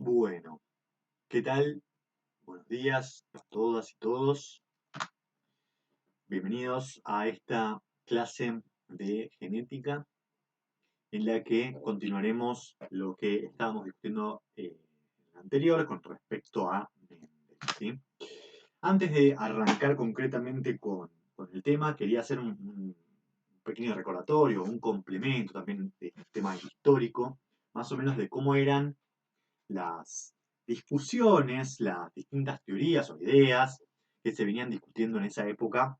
Bueno, ¿qué tal? Buenos días a todas y todos. Bienvenidos a esta clase de genética en la que continuaremos lo que estábamos discutiendo en la anterior con respecto a Mendel, ¿sí? Antes de arrancar concretamente con el tema, quería hacer un pequeño recordatorio, un complemento también de este tema histórico, más o menos de cómo eran las discusiones, las distintas teorías o ideas que se venían discutiendo en esa época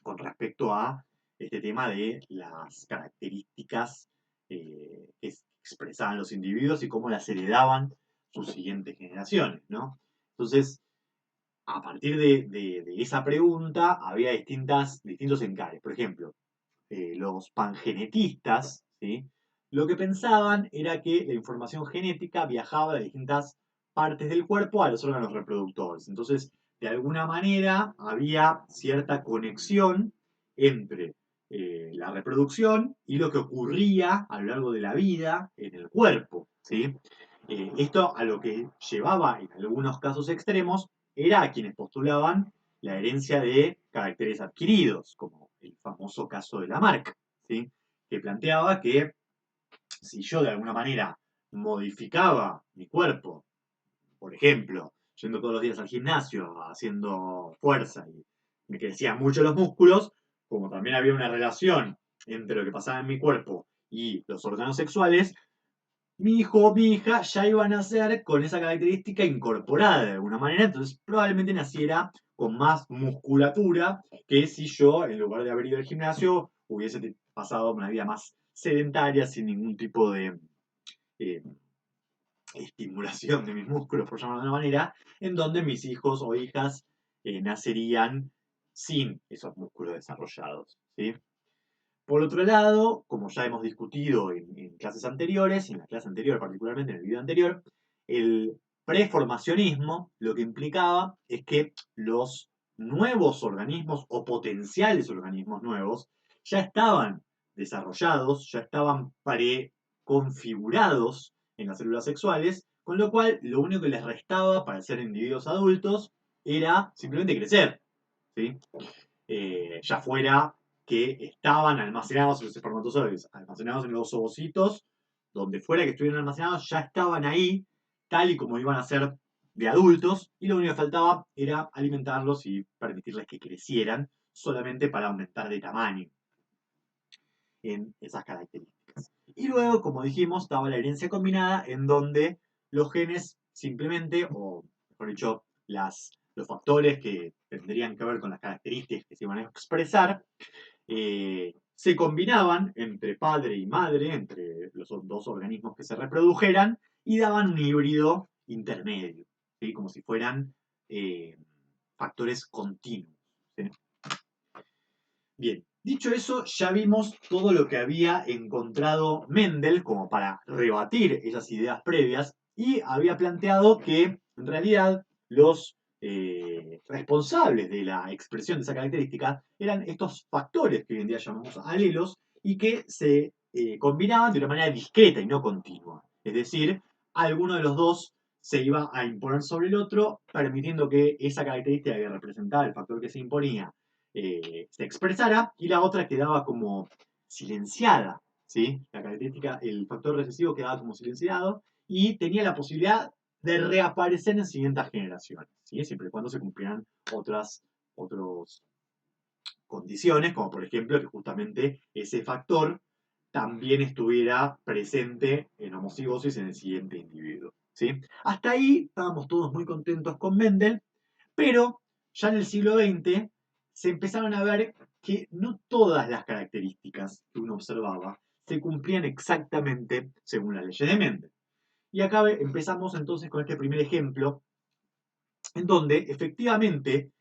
con respecto a este tema de las características que expresaban los individuos y cómo las heredaban sus siguientes generaciones, ¿no? Entonces, a partir de esa pregunta había distintos encares. Por ejemplo, los pangenetistas, ¿sí? Lo que pensaban era que la información genética viajaba de distintas partes del cuerpo a los órganos reproductores. Entonces, de alguna manera había cierta conexión entre la reproducción y lo que ocurría a lo largo de la vida en el cuerpo, ¿sí? Esto a lo que llevaba en algunos casos extremos era a quienes postulaban la herencia de caracteres adquiridos, como el famoso caso de Lamarck, ¿sí? Que planteaba que si yo de alguna manera modificaba mi cuerpo, por ejemplo, yendo todos los días al gimnasio, haciendo fuerza y me crecían mucho los músculos, como también había una relación entre lo que pasaba en mi cuerpo y los órganos sexuales, mi hijo o mi hija ya iban a nacer con esa característica incorporada de alguna manera, entonces probablemente naciera con más musculatura que si yo, en lugar de haber ido al gimnasio, hubiese pasado una vida más sedentaria, sin ningún tipo de eh, estimulación de mis músculos, por llamarlo de una manera, en donde mis hijos o hijas nacerían sin esos músculos desarrollados, ¿sí? Por otro lado, como ya hemos discutido en clases anteriores, y en la clase anterior particularmente, en el video anterior, el preformacionismo lo que implicaba es que los nuevos organismos o potenciales organismos nuevos ya estaban desarrollados, ya estaban preconfigurados en las células sexuales, con lo cual lo único que les restaba para ser individuos adultos era simplemente crecer, ¿sí? Ya fuera que estaban almacenados en los espermatozoides, almacenados en los ovocitos, donde fuera que estuvieran almacenados, ya estaban ahí, tal y como iban a ser de adultos, y lo único que faltaba era alimentarlos y permitirles que crecieran solamente para aumentar de tamaño en esas características. Y luego, como dijimos, estaba la herencia combinada, en donde los genes simplemente, o mejor dicho, los factores que tendrían que ver con las características que se iban a expresar, se combinaban entre padre y madre, entre los dos organismos que se reprodujeran, y daban un híbrido intermedio, ¿sí? Como si fueran eh, factores continuos, ¿sí? Bien, dicho eso, ya vimos todo lo que había encontrado Mendel como para rebatir esas ideas previas y había planteado que en realidad los responsables de la expresión de esa característica eran estos factores que hoy en día llamamos alelos y que se combinaban de una manera discreta y no continua. Es decir, alguno de los dos se iba a imponer sobre el otro, permitiendo que esa característica que representaba el factor que se imponía se expresara y la otra quedaba como silenciada, ¿sí? La característica, el factor recesivo quedaba como silenciado y tenía la posibilidad de reaparecer en siguientes generaciones, ¿sí? Siempre y cuando se cumplieran otras condiciones, como por ejemplo que justamente ese factor también estuviera presente en homocigosis en el siguiente individuo, ¿sí? Hasta ahí estábamos todos muy contentos con Mendel, pero ya en el siglo XX se empezaron a ver que no todas las características que uno observaba se cumplían exactamente según las leyes de Mendel. Y acá empezamos entonces con este primer ejemplo, en donde efectivamente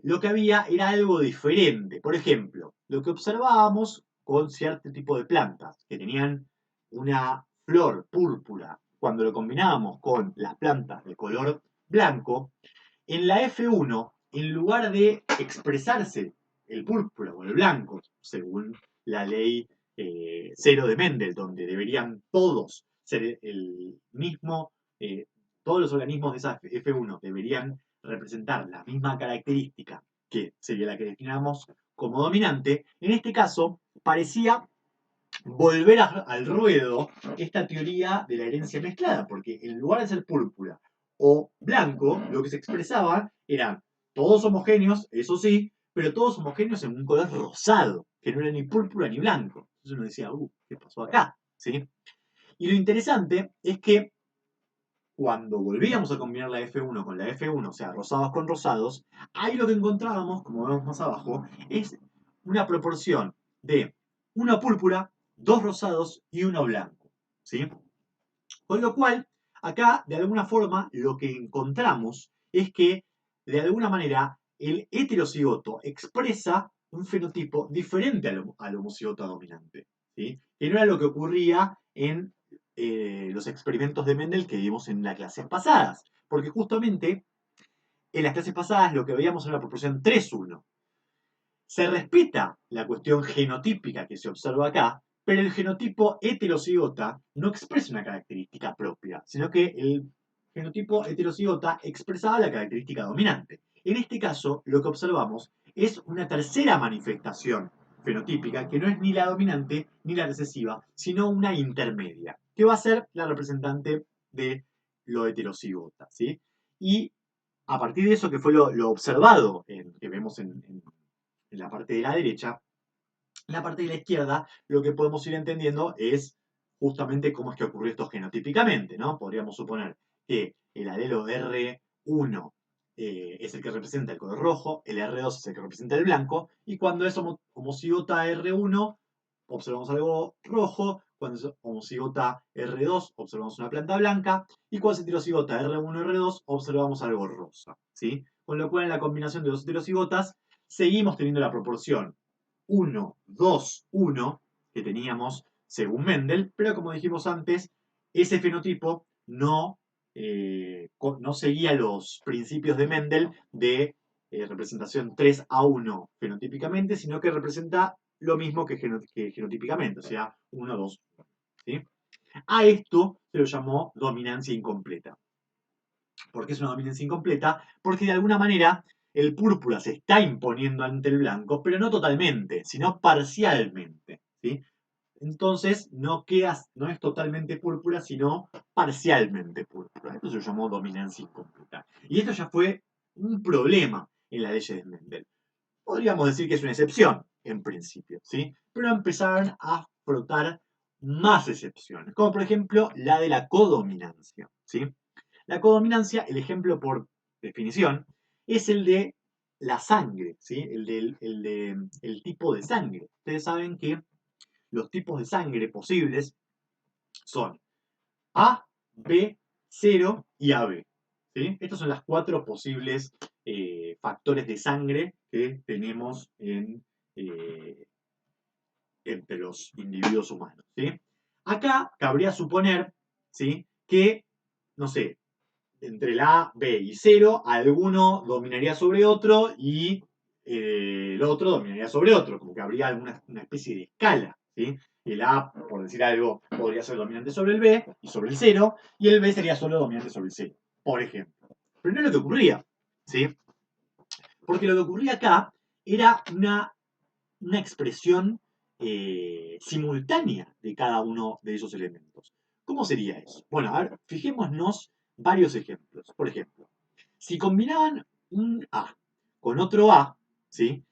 lo que había era algo diferente. Por ejemplo, lo que observábamos con cierto tipo de plantas que tenían una flor púrpura, cuando lo combinábamos con las plantas de color blanco, en la F1, en lugar de expresarse el púrpura o el blanco, según la ley cero de Mendel, donde deberían todos ser el mismo, todos los organismos de esa F1 deberían representar la misma característica, que sería la que definamos como dominante. En este caso, parecía volver al ruedo esta teoría de la herencia mezclada, porque en lugar de ser púrpura o blanco, lo que se expresaba eran todos homogéneos, eso sí, pero todos homogéneos en un color rosado, que no era ni púrpura ni blanco. Entonces uno decía, ¿qué pasó acá? ¿Sí? Y lo interesante es que cuando volvíamos a combinar la F1 con la F1, o sea, rosados con rosados, ahí lo que encontrábamos, como vemos más abajo, es una proporción de una púrpura, dos rosados y uno blanco. ¿Sí? Con lo cual, acá, de alguna forma, lo que encontramos es que, de alguna manera, el heterocigoto expresa un fenotipo diferente al homocigoto dominante. ¿Sí? Que no era lo que ocurría en los experimentos de Mendel que vimos en las clases pasadas. Porque justamente en las clases pasadas lo que veíamos era la proporción 3:1. Se respeta la cuestión genotípica que se observa acá, pero el genotipo heterocigota no expresa una característica propia, sino que el genotipo heterocigota expresaba la característica dominante. En este caso, lo que observamos es una tercera manifestación fenotípica que no es ni la dominante ni la recesiva, sino una intermedia, que va a ser la representante de lo heterocigota. ¿Sí? Y a partir de eso, que fue lo observado, que vemos en la parte de la derecha, en la parte de la izquierda lo que podemos ir entendiendo es justamente cómo es que ocurrió esto genotípicamente, ¿no? Podríamos suponer que el alelo R1 es el que representa el color rojo, el R2 es el que representa el blanco, y cuando es homocigota R1 observamos algo rojo, cuando es homocigota R2 observamos una planta blanca, y cuando es heterocigota R1 R2 observamos algo rosa, ¿sí? Con lo cual en la combinación de dos heterocigotas seguimos teniendo la proporción 1, 2, 1 que teníamos según Mendel, pero como dijimos antes, ese fenotipo no seguía los principios de Mendel de representación 3:1 fenotípicamente, sino que representa lo mismo que genotípicamente, o sea, 1, 2, 1. ¿Sí? A esto se lo llamó dominancia incompleta. ¿Por qué es una dominancia incompleta? Porque de alguna manera el púrpura se está imponiendo ante el blanco, pero no totalmente, sino parcialmente. ¿Sí? Entonces no es totalmente púrpura, sino parcialmente púrpura. Esto se llamó dominancia incompleta. Y esto ya fue un problema en la ley de Mendel. Podríamos decir que es una excepción, en principio, ¿sí? Pero empezaron a frotar más excepciones, como por ejemplo la de la codominancia, ¿sí? La codominancia, el ejemplo por definición, es el de la sangre, ¿sí? El tipo de sangre. Ustedes saben que los tipos de sangre posibles son A, B, 0 y AB. ¿Sí? Estas son las cuatro posibles factores de sangre que tenemos entre los individuos humanos. ¿Sí? Acá cabría suponer, ¿sí?, que, no sé, entre la A, B y 0, alguno dominaría sobre otro y el otro dominaría sobre otro, como que habría una especie de escala. ¿Sí? El A, por decir algo, podría ser dominante sobre el B y sobre el 0, y el B sería solo dominante sobre el 0, por ejemplo. Pero no es lo que ocurría. ¿Sí? Porque lo que ocurría acá era una expresión simultánea de cada uno de esos elementos. ¿Cómo sería eso? Bueno, a ver, fijémonos varios ejemplos. Por ejemplo, si combinaban un A con otro A, ¿sí?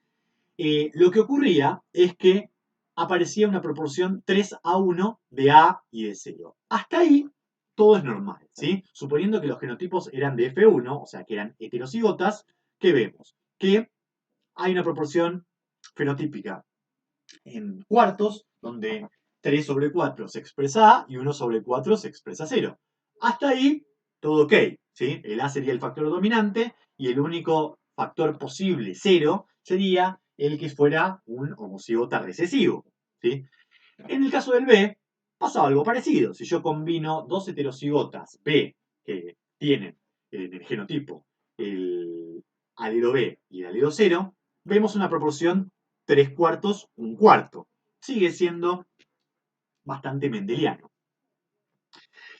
Lo que ocurría es que aparecía una proporción 3:1 de A y de 0. Hasta ahí todo es normal, ¿sí? Suponiendo que los genotipos eran de F1, o sea, que eran heterocigotas, ¿qué vemos? Que hay una proporción fenotípica en cuartos, donde 3/4 se expresa A y 1/4 se expresa 0. Hasta ahí, todo ok. ¿Sí? El A sería el factor dominante y el único factor posible, 0, sería el que fuera un homocigota recesivo. ¿Sí? En el caso del B, pasa algo parecido. Si yo combino dos heterocigotas B que tienen en el genotipo el alelo B y el alelo 0, vemos una proporción 3/4, 1/4. Sigue siendo bastante mendeliano.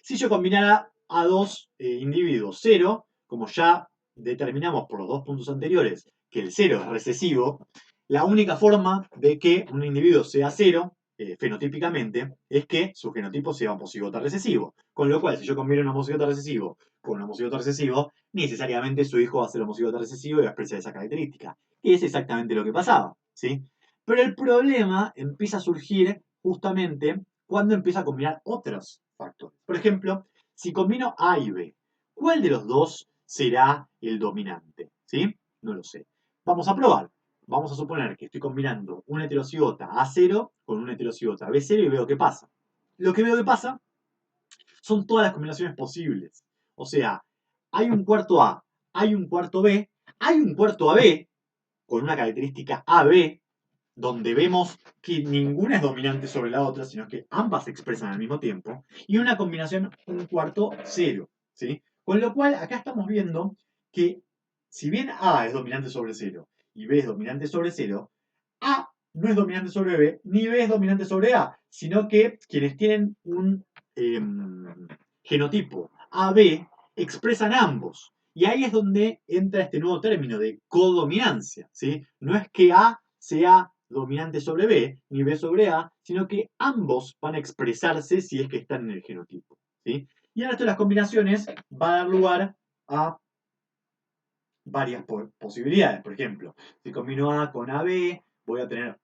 Si yo combinara a dos individuos 0, como ya determinamos por los dos puntos anteriores que el 0 es recesivo, la única forma de que un individuo sea 0, fenotípicamente, es que su genotipo sea homocigota recesivo. Con lo cual, si yo combino un homocigota recesivo con un homocigota recesivo, necesariamente su hijo va a ser homocigota recesivo y va a expresar esa característica. Que es exactamente lo que pasaba, ¿sí? Pero el problema empieza a surgir justamente cuando empieza a combinar otros factores. Por ejemplo, si combino A y B, ¿cuál de los dos será el dominante? ¿Sí? No lo sé. Vamos a probar. Vamos a suponer que estoy combinando una heterocigota A0 con una heterocigota B0 y veo qué pasa. Lo que veo que pasa son todas las combinaciones posibles. O sea, hay un cuarto A, hay un cuarto B, hay un cuarto AB con una característica AB donde vemos que ninguna es dominante sobre la otra, sino que ambas se expresan al mismo tiempo, y una combinación un cuarto cero, ¿sí? Con lo cual, acá estamos viendo que si bien A es dominante sobre cero y B es dominante sobre cero, A no es dominante sobre B, ni B es dominante sobre A, sino que quienes tienen un genotipo AB expresan ambos. Y ahí es donde entra este nuevo término de codominancia, ¿sí? No es que A sea dominante sobre B, ni B sobre A, sino que ambos van a expresarse si es que están en el genotipo, ¿sí? Y el resto de las combinaciones va a dar lugar a varias posibilidades. Por ejemplo, si combino A con AB, voy a tener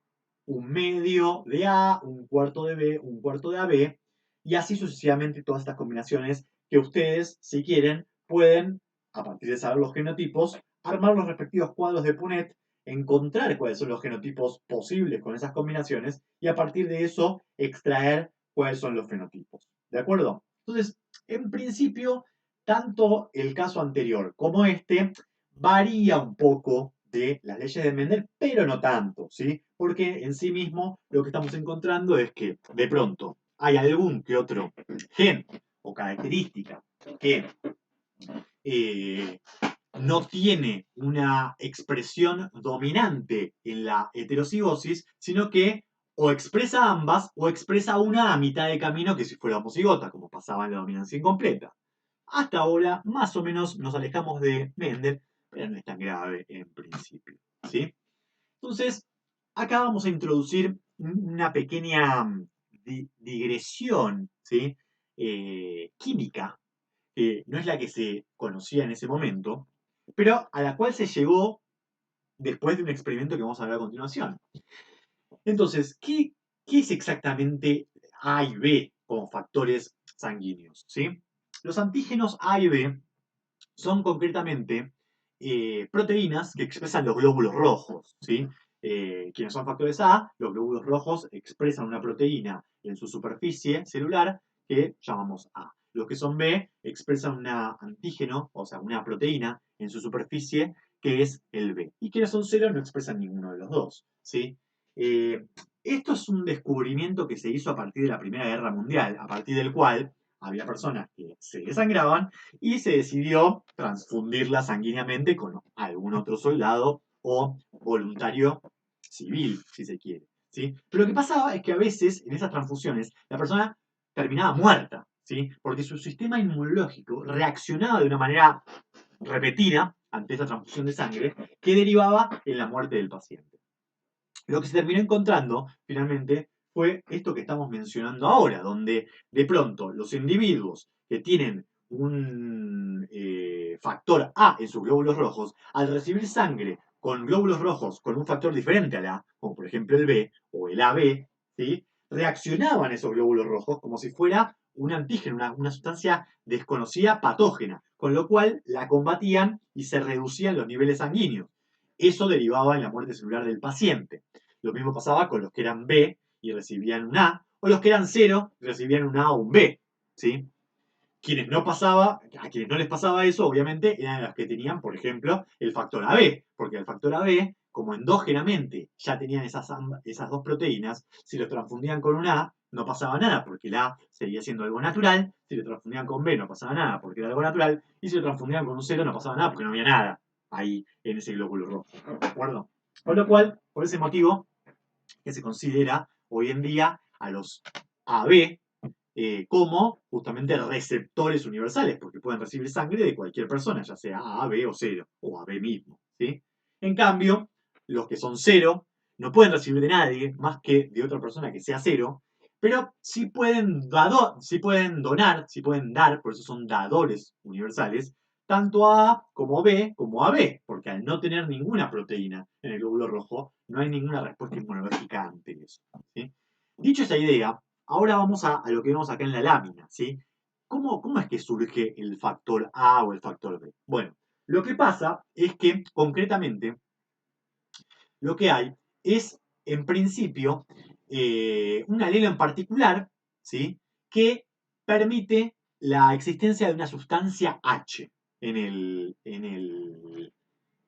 un medio de A, un cuarto de B, un cuarto de AB, y así sucesivamente todas estas combinaciones que ustedes, si quieren, pueden, a partir de saber los genotipos, armar los respectivos cuadros de Punnett, encontrar cuáles son los genotipos posibles con esas combinaciones y a partir de eso extraer cuáles son los fenotipos. ¿De acuerdo? Entonces, en principio, tanto el caso anterior como este varía un poco de las leyes de Mendel, pero no tanto, ¿sí? Porque en sí mismo lo que estamos encontrando es que de pronto hay algún que otro gen o característica que eh, no tiene una expresión dominante en la heterocigosis, sino que o expresa ambas o expresa una a mitad de camino que si fuera homocigota, como pasaba en la dominancia incompleta. Hasta ahora, más o menos, nos alejamos de Mendel, pero no es tan grave en principio, ¿sí? Entonces, acá vamos a introducir una pequeña digresión, ¿sí? Química, que no es la que se conocía en ese momento, pero a la cual se llegó después de un experimento que vamos a ver a continuación. Entonces, ¿qué es exactamente A y B como factores sanguíneos? ¿Sí? Los antígenos A y B son concretamente proteínas que expresan los glóbulos rojos. ¿Sí? Quienes son factores A, los glóbulos rojos expresan una proteína en su superficie celular que llamamos A. Los que son B expresan un antígeno, o sea, una proteína en su superficie que es el B. Y quienes son cero no expresan ninguno de los dos. ¿Sí? Eh, Esto es un descubrimiento que se hizo a partir de la Primera Guerra Mundial, a partir del cual había personas que se desangraban y se decidió transfundirla sanguíneamente con algún otro soldado o voluntario civil, si se quiere. ¿Sí? Pero lo que pasaba es que a veces en esas transfusiones la persona terminaba muerta, ¿sí? Porque su sistema inmunológico reaccionaba de una manera repetida ante esa transfusión de sangre que derivaba en la muerte del paciente. Lo que se terminó encontrando finalmente fue esto que estamos mencionando ahora, donde de pronto los individuos que tienen un factor A en sus glóbulos rojos, al recibir sangre con glóbulos rojos con un factor diferente al A, como por ejemplo el B o el AB, ¿sí? Reaccionaban esos glóbulos rojos como si fuera un antígeno, una sustancia desconocida patógena, con lo cual la combatían y se reducían los niveles sanguíneos. Eso derivaba en la muerte celular del paciente. Lo mismo pasaba con los que eran B y recibían un A, o los que eran 0 y recibían un A o un B. ¿Sí? A quienes no les pasaba eso, obviamente, eran los que tenían, por ejemplo, el factor AB, porque el factor AB, como endógenamente ya tenían esas dos proteínas, si lo transfundían con un A, no pasaba nada, porque el A seguía siendo algo natural, si lo transfundían con B no pasaba nada, porque era algo natural, y si lo transfundían con un 0 no pasaba nada, porque no había nada ahí en ese glóbulo rojo. ¿De acuerdo? Con lo cual, por ese motivo, que se considera hoy en día a los AB como justamente receptores universales, porque pueden recibir sangre de cualquier persona, ya sea A, B o cero, o AB mismo, ¿sí? En cambio, los que son cero no pueden recibir de nadie más que de otra persona que sea cero, pero sí pueden donar, sí pueden dar, por eso son dadores universales, tanto a A como B como a B, porque al no tener ninguna proteína en el glóbulo rojo, no hay ninguna respuesta inmunológica ante eso, ¿sí? Dicho esa idea, ahora vamos a lo que vemos acá en la lámina, ¿sí? ¿Cómo es que surge el factor A o el factor B? Bueno, lo que pasa es que concretamente lo que hay es, en principio, un alelo en particular, ¿sí? Que permite la existencia de una sustancia H en el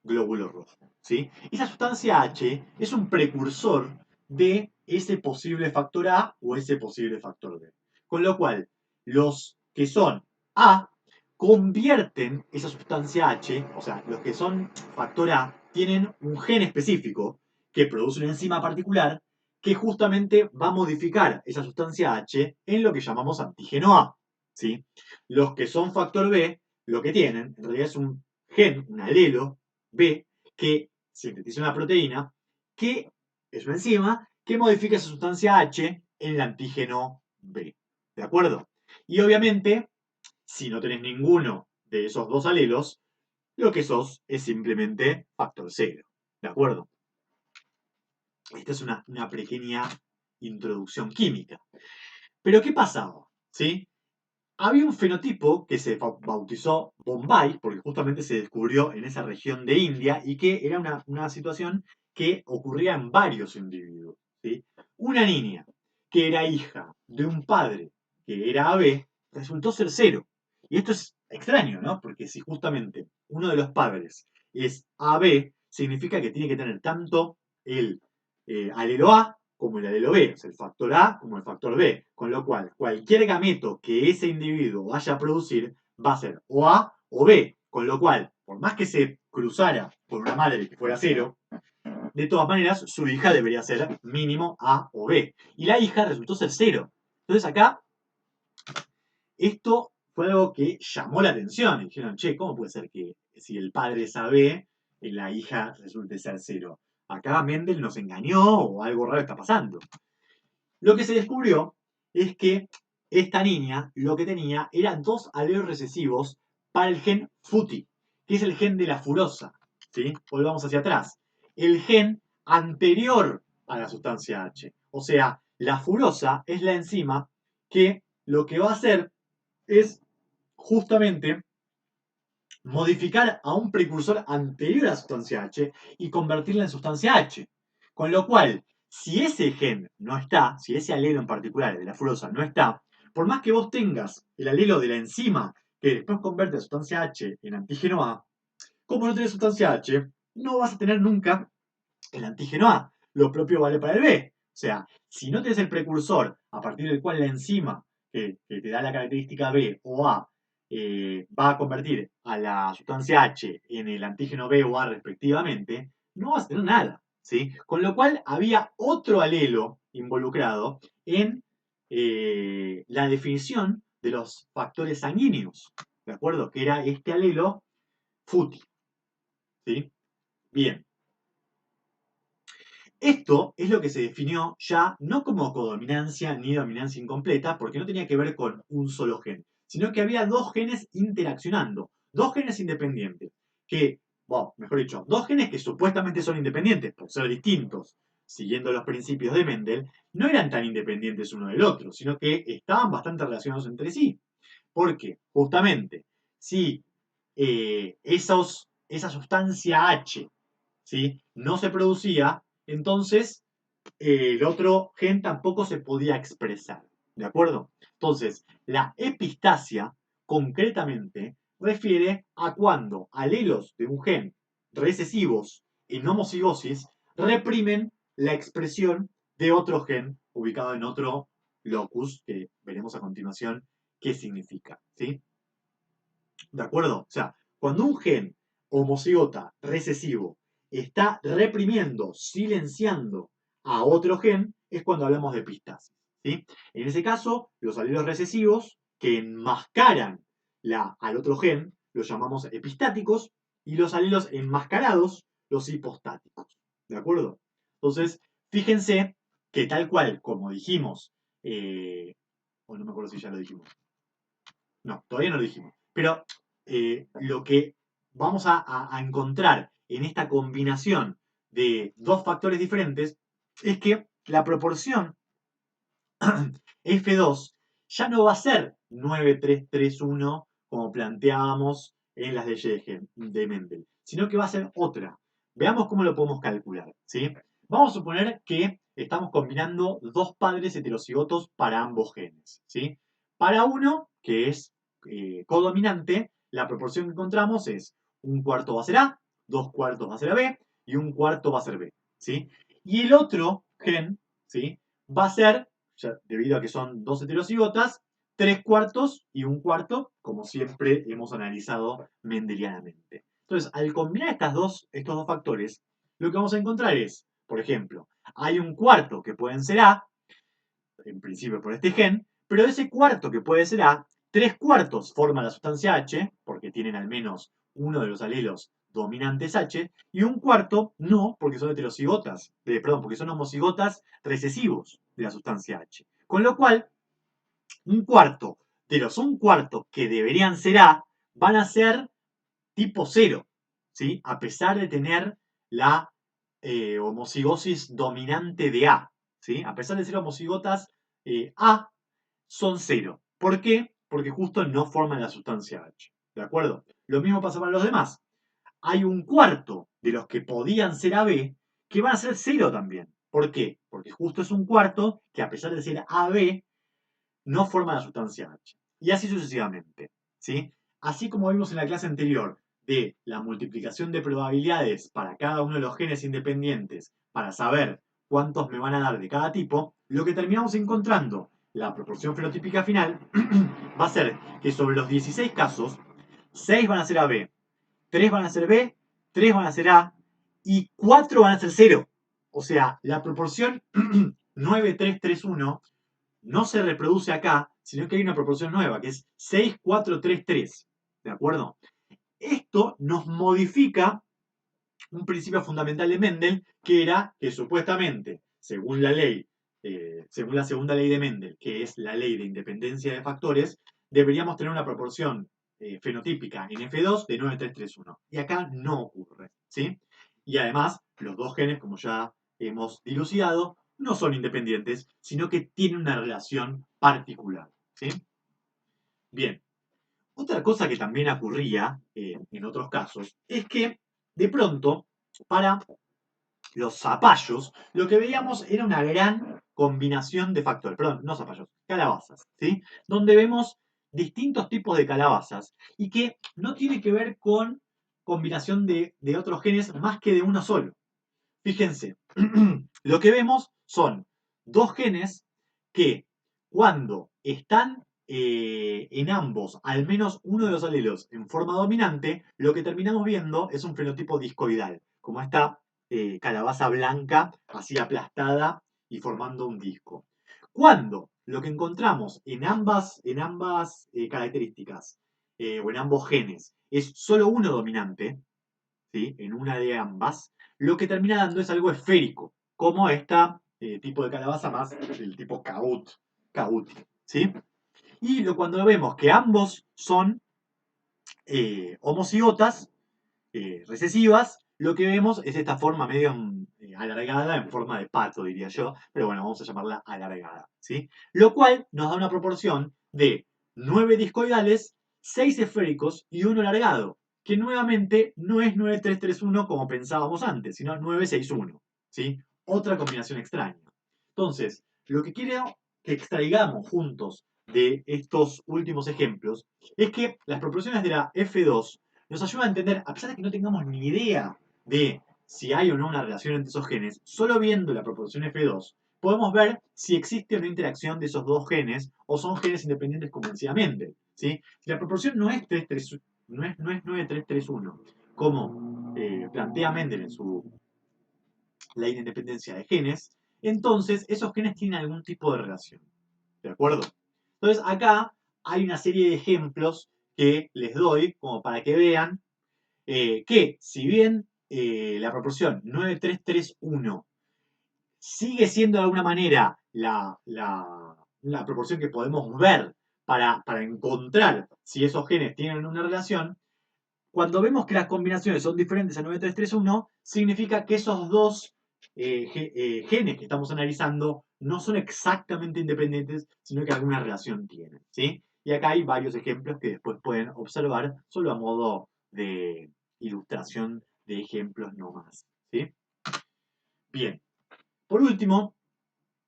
glóbulo rojo, ¿sí? Esa sustancia H es un precursor de ese posible factor A o ese posible factor B. Con lo cual, los que son A convierten esa sustancia H, o sea, los que son factor A tienen un gen específico que produce una enzima particular que justamente va a modificar esa sustancia H en lo que llamamos antígeno A, ¿sí? Los que son factor B, lo que tienen, en realidad es un gen, un alelo B, que sintetiza una proteína que es una enzima que modifica esa sustancia H en el antígeno B. ¿De acuerdo? Y obviamente, si no tenés ninguno de esos dos alelos, lo que sos es simplemente factor cero. ¿De acuerdo? Esta es una pequeña introducción química. Pero ¿qué pasaba? ¿Sí? Había un fenotipo que se bautizó Bombay, porque justamente se descubrió en esa región de India y que era una situación que ocurría en varios individuos, ¿sí? Una niña que era hija de un padre que era AB resultó ser cero. Y esto es extraño, ¿no? Porque si justamente uno de los padres es AB, significa que tiene que tener tanto el alelo A como el alelo B, o sea, el factor A como el factor B, con lo cual cualquier gameto que ese individuo vaya a producir va a ser o A o B, con lo cual, por más que se cruzara con una madre que fuera cero, de todas maneras su hija debería ser mínimo A o B, y la hija resultó ser cero. Entonces acá, esto fue algo que llamó la atención, y dijeron, che, ¿cómo puede ser que si el padre es AB, la hija resulte ser cero? Acá Mendel nos engañó o algo raro está pasando. Lo que se descubrió es que esta niña lo que tenía eran dos alelos recesivos para el gen FUTI, que es el gen de la furosa. ¿Sí? Volvamos hacia atrás. El gen anterior a la sustancia H. O sea, la furosa es la enzima que lo que va a hacer es justamente modificar a un precursor anterior a la sustancia H y convertirla en sustancia H. Con lo cual, si ese gen no está, si ese alelo en particular, el de la furosa, no está, por más que vos tengas el alelo de la enzima que después convierte a sustancia H en antígeno A, como no tenés sustancia H, no vas a tener nunca el antígeno A. Lo propio vale para el B. O sea, si no tenés el precursor a partir del cual la enzima que te da la característica B o A va a convertir a la sustancia H en el antígeno B o A respectivamente, no vas a tener nada. ¿Sí? Con lo cual había otro alelo involucrado en la definición de los factores sanguíneos. ¿De acuerdo? Que era este alelo FUTI. ¿Sí? Bien. Esto es lo que se definió ya no como codominancia ni dominancia incompleta, porque no tenía que ver con un solo gen, sino que había dos genes interaccionando, dos genes independientes, que, bueno, mejor dicho, dos genes que supuestamente son independientes por ser distintos, siguiendo los principios de Mendel, no eran tan independientes uno del otro, sino que estaban bastante relacionados entre sí. Porque, justamente, si esa sustancia H, ¿sí? no se producía, entonces el otro gen tampoco se podía expresar. ¿De acuerdo? Entonces, la epistasia, concretamente, refiere a cuando alelos de un gen recesivos en homocigosis reprimen la expresión de otro gen ubicado en otro locus, que veremos a continuación qué significa. ¿Sí? ¿De acuerdo? O sea, cuando un gen homocigota recesivo está reprimiendo, silenciando a otro gen, es cuando hablamos de epistasis. ¿sí? En ese caso, los alelos recesivos que enmascaran al otro gen los llamamos epistáticos y los alelos enmascarados los hipostáticos. ¿De acuerdo? Entonces, fíjense que tal cual, como dijimos, o no me acuerdo si ya lo dijimos. No, todavía no lo dijimos. Pero lo que vamos a encontrar en esta combinación de dos factores diferentes es que la proporción F2 ya no va a ser 9331 como planteábamos en las leyes de Mendel, sino que va a ser otra. Veamos cómo lo podemos calcular. ¿Sí? Vamos a suponer que estamos combinando dos padres heterocigotos para ambos genes. ¿Sí? Para uno, que es codominante, la proporción que encontramos es un cuarto va a ser A, dos cuartos va a ser B y un cuarto va a ser B. ¿Sí? Y el otro gen, ¿sí? Va a ser, ya, debido a que son dos heterocigotas, tres cuartos y un cuarto, como siempre hemos analizado mendelianamente. Entonces, al combinar estos dos factores, lo que vamos a encontrar es, por ejemplo, hay un cuarto que pueden ser A, en principio por este gen, pero de ese cuarto que puede ser A, tres cuartos forman la sustancia H, porque tienen al menos uno de los alelos dominantes H, y un cuarto no, porque son heterocigotas, perdón, porque son homocigotas recesivos de la sustancia H. Con lo cual, un cuarto de los un cuarto que deberían ser A, van a ser tipo cero, ¿sí? A pesar de tener la homocigosis dominante de A, ¿sí? A pesar de ser homocigotas A, son cero. ¿Por qué? Porque justo no forman la sustancia H. ¿De acuerdo? Lo mismo pasa para los demás. Hay un cuarto de los que podían ser AB que van a ser cero también. ¿Por qué? Porque justo es un cuarto que a pesar de ser AB no forma la sustancia H. Y así sucesivamente. ¿Sí? Así como vimos en la clase anterior de la multiplicación de probabilidades para cada uno de los genes independientes para saber cuántos me van a dar de cada tipo, lo que terminamos encontrando, la proporción fenotípica final, va a ser que sobre los 16 casos, 6 van a ser AB, 3 van a ser B, 3 van a ser A y 4 van a ser 0. O sea, la proporción 9331 no se reproduce acá, sino que hay una proporción nueva, que es 6433. ¿De acuerdo? Esto nos modifica un principio fundamental de Mendel, que era que supuestamente, según la ley, según la segunda ley de Mendel, que es la ley de independencia de factores, deberíamos tener una proporción fenotípica en F2 de 9331. Y acá no ocurre. ¿Sí? Y además, los dos genes, como ya hemos dilucidado, no son independientes, sino que tienen una relación particular. ¿Sí? Bien, otra cosa que también ocurría en otros casos es que de pronto, para los zapallos, lo que veíamos era una gran combinación de factores, perdón, no zapallos, calabazas, ¿sí? Donde vemos distintos tipos de calabazas y que no tiene que ver con combinación de otros genes más que de uno solo. Fíjense, lo que vemos son dos genes que cuando están en ambos, al menos uno de los alelos en forma dominante, lo que terminamos viendo es un fenotipo discoidal, como esta calabaza blanca, así aplastada y formando un disco. Cuando lo que encontramos en ambas características o en ambos genes es solo uno dominante, ¿sí? En una de ambas, lo que termina dando es algo esférico, como este tipo de calabaza más el tipo cauti, ¿sí? Y cuando vemos que ambos son homocigotas recesivas, lo que vemos es esta forma medio alargada, en forma de pato, diría yo, pero bueno, vamos a llamarla alargada, ¿sí? Lo cual nos da una proporción de 9 discoidales, 6 esféricos y 1 alargado, que nuevamente no es 9331 como pensábamos antes, sino 961, ¿sí? Otra combinación extraña. Entonces, lo que quiero que extraigamos juntos de estos últimos ejemplos es que las proporciones de la F2 nos ayuda a entender, a pesar de que no tengamos ni idea de si hay o no una relación entre esos genes, solo viendo la proporción F2, podemos ver si existe una interacción de esos dos genes o son genes independientes convencidamente. ¿Sí? Si la proporción no es 9331, como plantea Mendel en su ley de independencia de genes, entonces esos genes tienen algún tipo de relación. ¿De acuerdo? Entonces acá hay una serie de ejemplos que les doy como para que vean que si bien la proporción 9331 sigue siendo de alguna manera la proporción que podemos ver para encontrar si esos genes tienen una relación, cuando vemos que las combinaciones son diferentes a 9331, significa que esos dos genes que estamos analizando no son exactamente independientes, sino que alguna relación tienen. ¿Sí? Y acá hay varios ejemplos que después pueden observar, solo a modo de ilustración de ejemplos no más. ¿Sí? Bien, por último,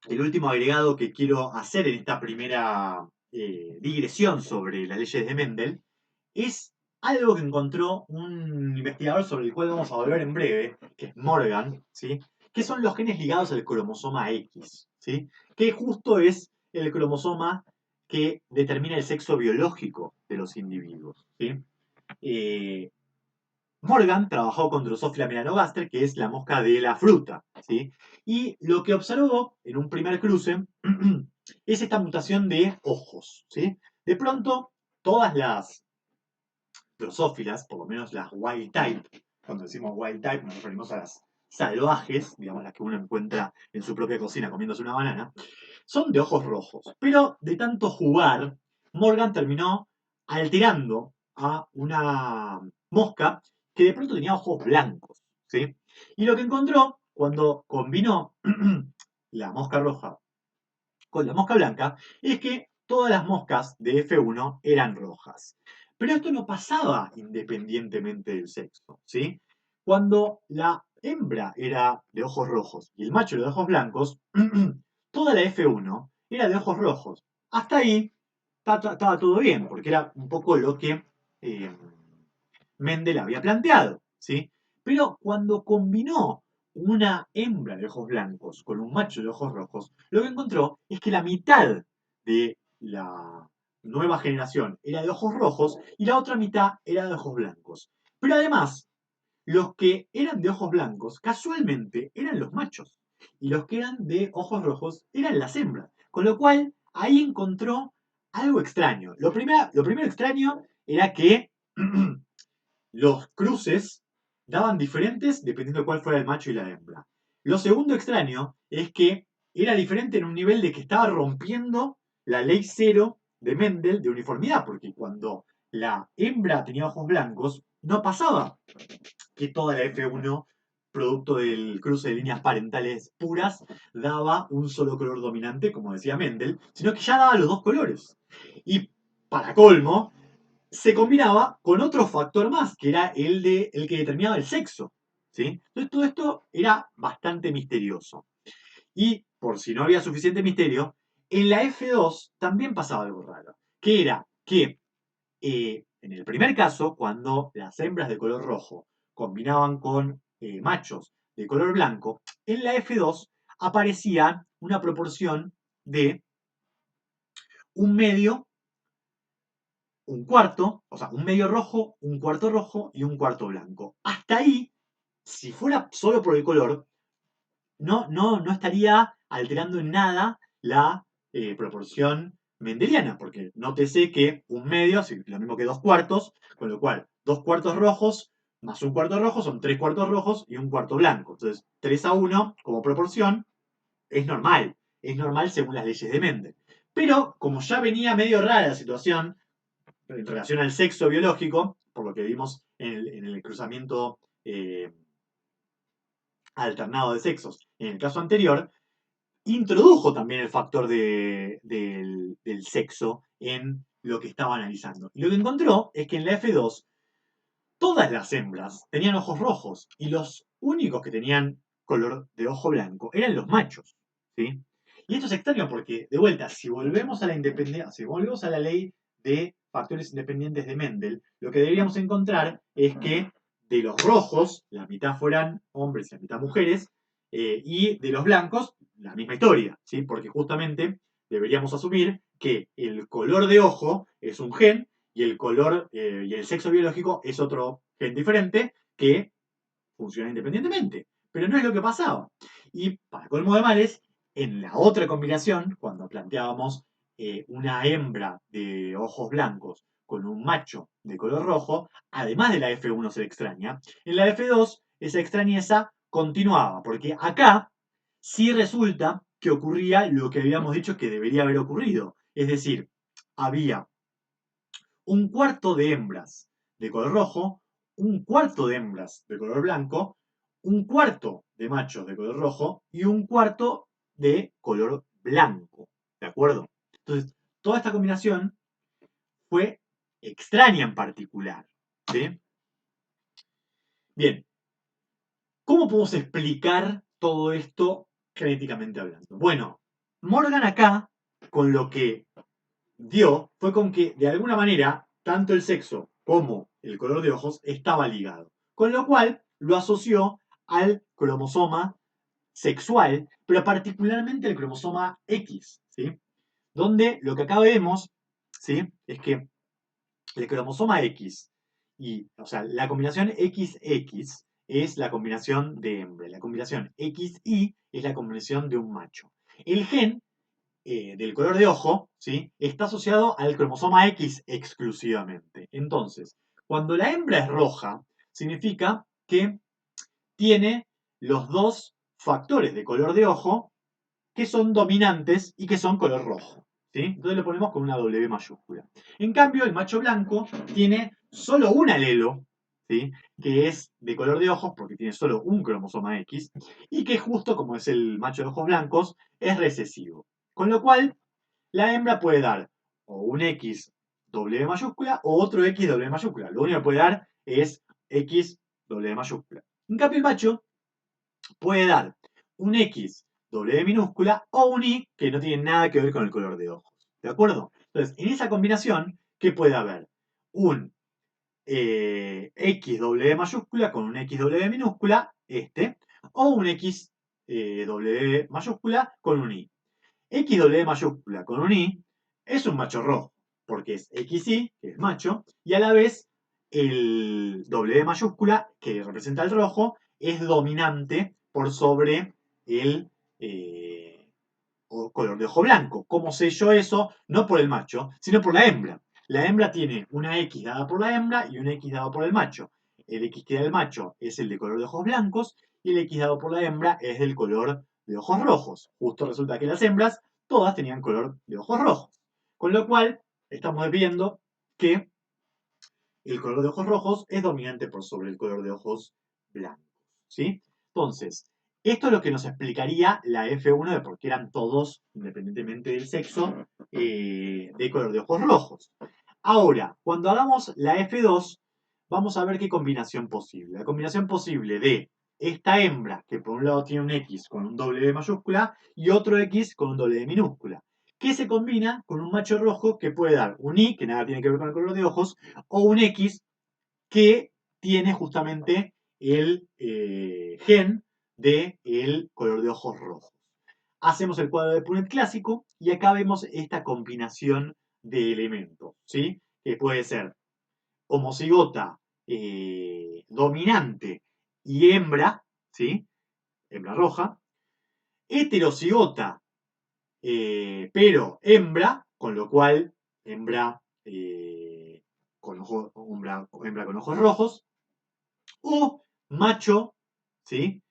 el último agregado que quiero hacer en esta primera digresión sobre las leyes de Mendel es algo que encontró un investigador sobre el cual vamos a volver en breve, que es Morgan, ¿sí? Que son los genes ligados al cromosoma X, ¿sí? Que justo es el cromosoma que determina el sexo biológico de los individuos, ¿sí? Eh, Morgan trabajó con Drosophila melanogaster, que es la mosca de la fruta, ¿sí? Y lo que observó en un primer cruce es esta mutación de ojos, ¿sí? De pronto, todas las drosófilas, por lo menos las wild type, cuando decimos wild type nos referimos a las salvajes, digamos las que uno encuentra en su propia cocina comiéndose una banana, son de ojos rojos. Pero de tanto jugar, Morgan terminó alterando a una mosca que de pronto tenía ojos blancos, ¿sí? Y lo que encontró cuando combinó la mosca roja con la mosca blanca es que todas las moscas de F1 eran rojas. Pero esto no pasaba independientemente del sexo, ¿sí? Cuando la hembra era de ojos rojos y el macho era de ojos blancos, toda la F1 era de ojos rojos. Hasta ahí estaba todo bien, porque era un poco lo que eh, Mendel había planteado, ¿sí? Pero cuando combinó una hembra de ojos blancos con un macho de ojos rojos, lo que encontró es que la mitad de la nueva generación era de ojos rojos y la otra mitad era de ojos blancos. Pero además, los que eran de ojos blancos casualmente eran los machos y los que eran de ojos rojos eran las hembras. Con lo cual, ahí encontró algo extraño. Lo primero extraño era que los cruces daban diferentes dependiendo de cuál fuera el macho y la hembra. Lo segundo extraño es que era diferente en un nivel de que estaba rompiendo la ley cero de Mendel de uniformidad, porque cuando la hembra tenía ojos blancos, no pasaba que toda la F1, producto del cruce de líneas parentales puras, daba un solo color dominante, como decía Mendel, sino que ya daba los dos colores. Y para colmo, se combinaba con otro factor más, que era el que determinaba el sexo. ¿Sí? Entonces todo esto era bastante misterioso. Y por si no había suficiente misterio, en la F2 también pasaba algo raro, que era que en el primer caso, cuando las hembras de color rojo combinaban con machos de color blanco, en la F2 aparecía una proporción de un medio, un cuarto, o sea, un medio rojo, un cuarto rojo y un cuarto blanco. Hasta ahí, si fuera solo por el color, no estaría alterando en nada la proporción mendeliana, porque nótese que un medio es lo mismo que dos cuartos, con lo cual dos cuartos rojos más un cuarto rojo son tres cuartos rojos y un cuarto blanco. Entonces, 3-1 como proporción es normal según las leyes de Mendel. Pero como ya venía medio rara la situación en relación al sexo biológico, por lo que vimos en el cruzamiento alternado de sexos en el caso anterior, introdujo también el factor del sexo en lo que estaba analizando. Y lo que encontró es que en la F2 todas las hembras tenían ojos rojos y los únicos que tenían color de ojo blanco eran los machos. ¿Sí? Y esto es extraño porque, de vuelta, si volvemos a la independencia, si volvemos a la ley de factores independientes de Mendel, lo que deberíamos encontrar es que de los rojos, la mitad fueran hombres y la mitad mujeres, y de los blancos, la misma historia, ¿sí? Porque justamente deberíamos asumir que el color de ojo es un gen y el color y el sexo biológico es otro gen diferente que funciona independientemente. Pero no es lo que pasaba. Y para colmo de males, en la otra combinación, cuando planteábamos una hembra de ojos blancos con un macho de color rojo, además de la F1 ser extraña, en la F2 esa extrañeza continuaba, porque acá sí resulta que ocurría lo que habíamos dicho que debería haber ocurrido. Es decir, había un cuarto de hembras de color rojo, un cuarto de hembras de color blanco, un cuarto de machos de color rojo y un cuarto de color blanco. ¿De acuerdo? Entonces, toda esta combinación fue extraña en particular. ¿Sí? Bien, ¿cómo podemos explicar todo esto genéticamente hablando? Bueno, Morgan acá, con lo que dio, fue con que de alguna manera, tanto el sexo como el color de ojos estaba ligado. Con lo cual lo asoció al cromosoma sexual, pero particularmente el cromosoma X, ¿sí? Donde lo que acá vemos, ¿sí? Es que el cromosoma X o sea, la combinación XX es la combinación de hembra, la combinación XY es la combinación de un macho. El gen del color de ojo, ¿sí? Está asociado al cromosoma X exclusivamente. Entonces, cuando la hembra es roja, significa que tiene los dos factores de color de ojo que son dominantes y que son color rojo. ¿Sí? Entonces lo ponemos con una W mayúscula. En cambio, el macho blanco tiene solo un alelo, ¿sí? Que es de color de ojos, porque tiene solo un cromosoma X, y que justo como es el macho de ojos blancos, es recesivo. Con lo cual, la hembra puede dar o un X W mayúscula o otro X W mayúscula. Lo único que puede dar es X W mayúscula. En cambio, el macho puede dar un X W minúscula o un Y que no tiene nada que ver con el color de ojos. ¿De acuerdo? Entonces, en esa combinación, ¿qué puede haber? Un X W mayúscula con un X W minúscula, o un X W mayúscula con un Y. XW mayúscula con un I es un macho rojo, porque es XY, que es macho, y a la vez el W mayúscula, que representa el rojo, es dominante por sobre el color de ojo blanco. ¿Cómo sé yo eso? No por el macho, sino por la hembra. La hembra tiene una X dada por la hembra y una X dada por el macho. El X que da el macho es el de color de ojos blancos y el X dado por la hembra es del color de ojos rojos. Justo resulta que las hembras todas tenían color de ojos rojos. Con lo cual, estamos viendo que el color de ojos rojos es dominante por sobre el color de ojos blancos. ¿Sí? Entonces, esto es lo que nos explicaría la F1 de por qué eran todos, independientemente del sexo, de color de ojos rojos. Ahora, cuando hagamos la F2, vamos a ver qué combinación posible. La combinación posible de esta hembra, que por un lado tiene un X con un W mayúscula, y otro X con un W minúscula, que se combina con un macho rojo que puede dar un Y, que nada tiene que ver con el color de ojos, o un X que tiene justamente el gen del color de ojos rojos. Hacemos el cuadro de Punnett clásico y acá vemos esta combinación de elementos, ¿sí? Que puede ser homocigota dominante y hembra, ¿sí? Hembra roja, heterocigota pero hembra, con lo cual hembra, hembra con ojos rojos, o macho, ¿sí?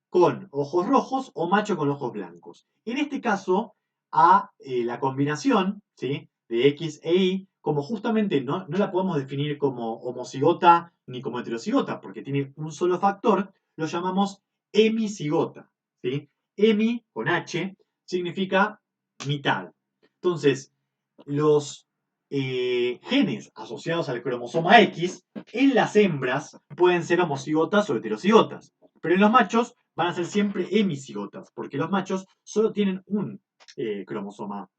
Con ojos rojos o macho con ojos blancos. En este caso, a la combinación, ¿sí? De X e Y, como justamente no la podemos definir como homocigota ni como heterocigota, porque tiene un solo factor, lo llamamos hemicigota, ¿sí? Hemi, con H, significa mitad. Entonces, los genes asociados al cromosoma X en las hembras pueden ser homocigotas o heterocigotas, pero en los machos van a ser siempre hemicigotas, porque los machos solo tienen un cromosoma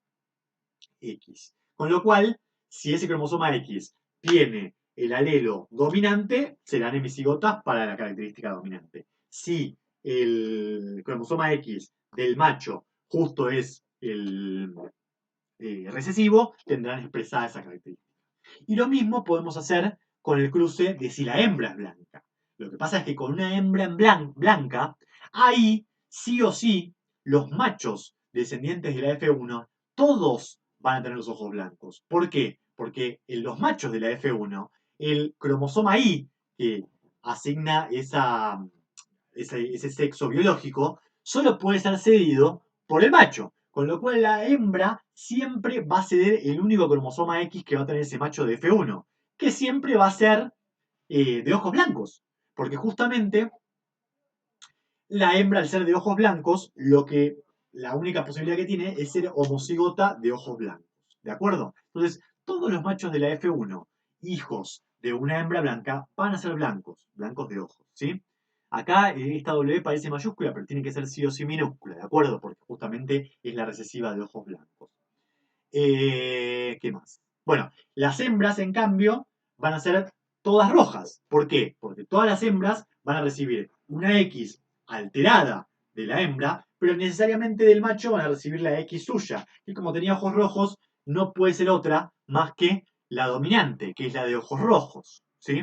X. Con lo cual, si ese cromosoma X tiene el alelo dominante, serán hemicigotas para la característica dominante. Si el cromosoma X del macho justo es el recesivo, tendrán expresada esa característica. Y lo mismo podemos hacer con el cruce de si la hembra es blanca. Lo que pasa es que con una hembra en blanca, ahí sí o sí los machos descendientes de la F1, todos van a tener los ojos blancos. ¿Por qué? Porque en los machos de la F1, el cromosoma Y, que asigna ese sexo biológico, solo puede ser cedido por el macho. Con lo cual la hembra siempre va a ceder el único cromosoma X que va a tener ese macho de F1, que siempre va a ser de ojos blancos. Porque justamente la hembra, al ser de ojos blancos, la única posibilidad que tiene es ser homocigota de ojos blancos. ¿De acuerdo? Entonces, todos los machos de la F1, hijos de una hembra blanca, van a ser blancos, blancos de ojos, ¿sí? Acá esta W parece mayúscula, pero tiene que ser sí o sí minúscula, ¿de acuerdo? Porque justamente es la recesiva de ojos blancos. ¿Qué más? Bueno, las hembras, en cambio, van a ser todas rojas. ¿Por qué? Porque todas las hembras van a recibir una X alterada de la hembra, pero necesariamente del macho van a recibir la X suya. Y como tenía ojos rojos, no puede ser otra más que la dominante, que es la de ojos rojos. ¿Sí?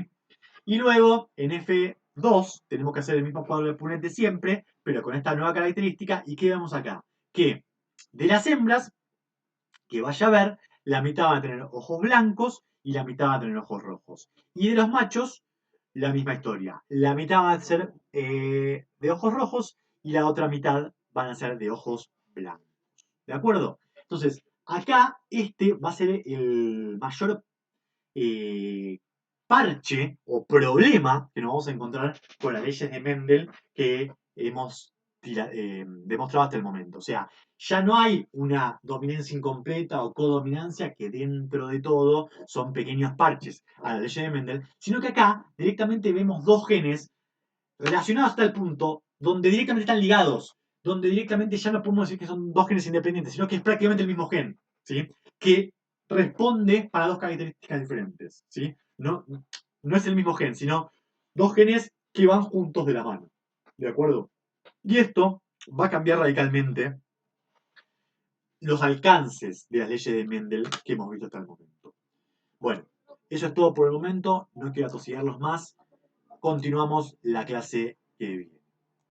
Y luego, en F2, tenemos que hacer el mismo cuadro de Punnett siempre, pero con esta nueva característica. ¿Y qué vemos acá? Que de las hembras que vaya a ver, la mitad van a tener ojos blancos y la mitad van a tener ojos rojos. Y de los machos, la misma historia. La mitad van a ser de ojos rojos y la otra mitad van a ser de ojos blancos. ¿De acuerdo? Entonces, acá este va a ser el mayor parche o problema que nos vamos a encontrar con las leyes de Mendel que hemos demostrado hasta el momento. O sea, ya no hay una dominancia incompleta o codominancia que dentro de todo son pequeños parches a la ley de Mendel, sino que acá directamente vemos dos genes relacionados hasta el punto donde directamente están ligados, donde directamente ya no podemos decir que son dos genes independientes, sino que es prácticamente el mismo gen, ¿sí? Que responde para dos características diferentes, ¿sí? No, no es el mismo gen, sino dos genes que van juntos de la mano, ¿de acuerdo? Y esto va a cambiar radicalmente los alcances de las leyes de Mendel que hemos visto hasta el momento. Bueno, eso es todo por el momento, no quiero atosigarlos más, continuamos la clase que viene.